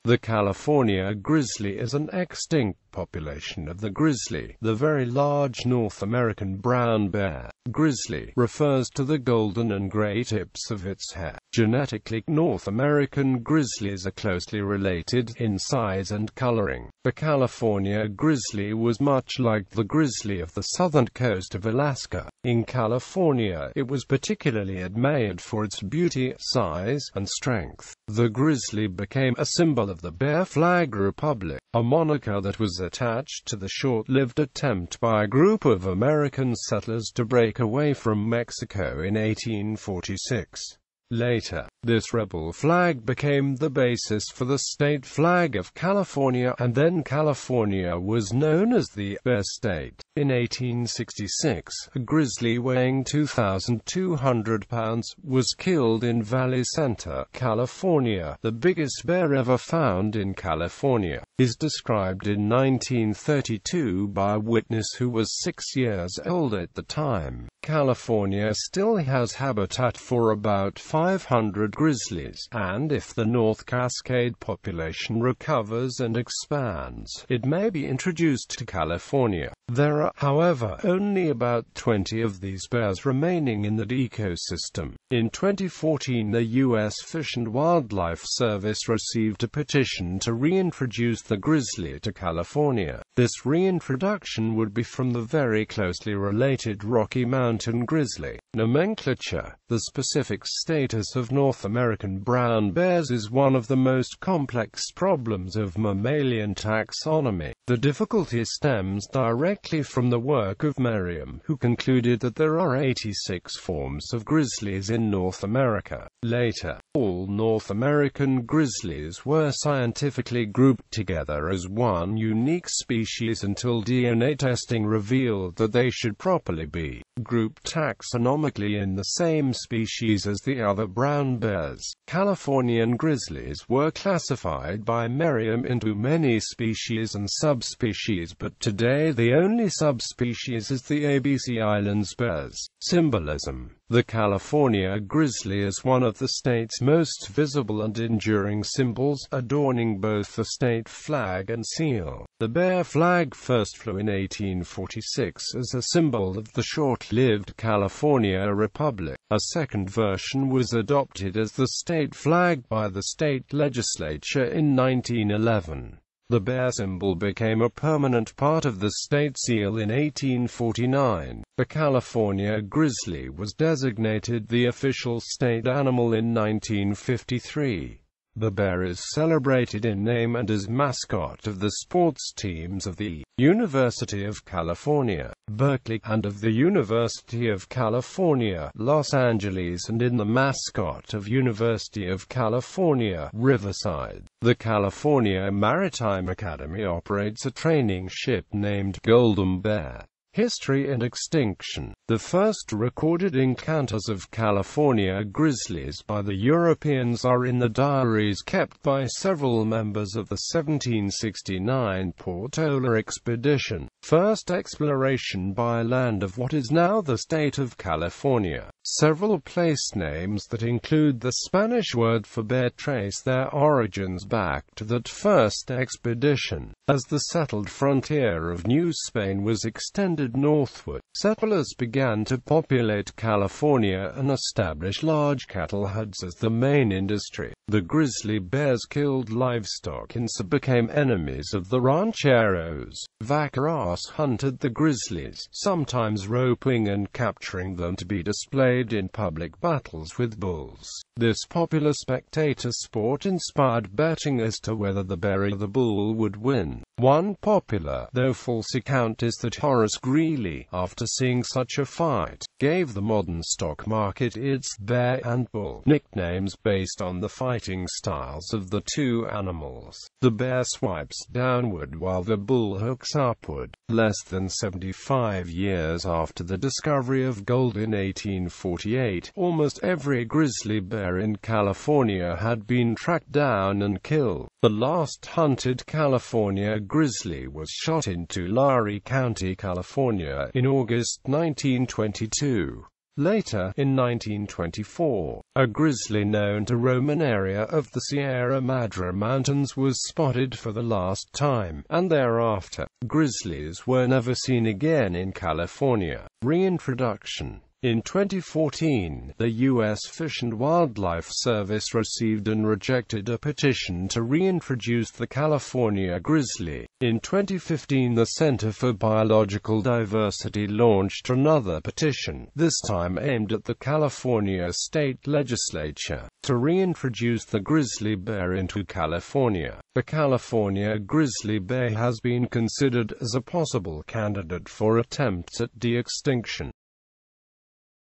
The California grizzly is an extinct population of the grizzly, the very large North American brown bear. Grizzly refers to the golden and gray tips of its hair. Genetically, North American grizzlies are closely related in size and coloring. The California grizzly was much like the grizzly of the southern coast of Alaska. In California, it was particularly admired for its beauty, size, and strength. The grizzly became a symbol of the Bear Flag Republic, a moniker that was attached to the short-lived attempt by a group of American settlers to break away from Mexico in 1846. Later, this rebel flag became the basis for the state flag of California, and then California was known as the Bear State. In 1866, a grizzly weighing 2,200 pounds was killed in Valley Center, California. The biggest bear ever found in California is described in 1932 by a witness who was 6 years old at the time. California still has habitat for about 500 grizzlies, and if the North Cascade population recovers and expands, it may be introduced to California. There are, however, only about 20 of these bears remaining in that ecosystem. In 2014, the U.S. Fish and Wildlife Service received a petition to reintroduce the grizzly to California. This reintroduction would be from the very closely related Rocky Mountain grizzly. Nomenclature. The specific status of North American brown bears is one of the most complex problems of mammalian taxonomy. The difficulty stems directly from the work of Merriam, who concluded that there are 86 forms of grizzlies in North America. Later, all North American grizzlies were scientifically grouped together as one unique species until DNA testing revealed that they should properly be grouped taxonomically in the same species as the other brown bears. Californian grizzlies were classified by Merriam into many species and subspecies, but today the only subspecies is the ABC Islands bears. Symbolism. The California grizzly is one of the state's most visible and enduring symbols, adorning both the state flag and seal. The bear flag first flew in 1846 as a symbol of the short-lived California Republic. A second version was adopted as the state flag by the state legislature in 1911. The bear symbol became a permanent part of the state seal in 1849. The California grizzly was designated the official state animal in 1953. The bear is celebrated in name and as mascot of the sports teams of the University of California, Berkeley, and of the University of California, Los Angeles, and in the mascot of University of California, Riverside. The California Maritime Academy operates a training ship named Golden Bear. History and Extinction. The first recorded encounters of California grizzlies by the Europeans are in the diaries kept by several members of the 1769 Portola expedition, first exploration by land of what is now the state of California. Several place names that include the Spanish word for bear trace their origins back to that first expedition. As the settled frontier of New Spain was extended northward, settlers began to populate California and establish large cattle herds as the main industry. The grizzly bears killed livestock and so became enemies of the rancheros. Vaqueros hunted the grizzlies, sometimes roping and capturing them to be displayed in public battles with bulls. This popular spectator sport inspired betting as to whether the bear or the bull would win. One popular, though false account is that Horace Greeley, after seeing such a fight, gave the modern stock market its bear and bull nicknames based on the fighting styles of the two animals. The bear swipes downward while the bull hooks upward. Less than 75 years after the discovery of gold in 1848, almost every grizzly bear in California had been tracked down and killed. The last hunted California grizzly was shot in Tulare County, California, in August 1922. Later, in 1924, a grizzly known to roam an area of the Sierra Madre Mountains was spotted for the last time, and thereafter, grizzlies were never seen again in California. Reintroduction. In 2014, the U.S. Fish and Wildlife Service received and rejected a petition to reintroduce the California grizzly. In 2015, the Center for Biological Diversity launched another petition, this time aimed at the California state legislature, to reintroduce the grizzly bear into California. The California grizzly bear has been considered as a possible candidate for attempts at de-extinction.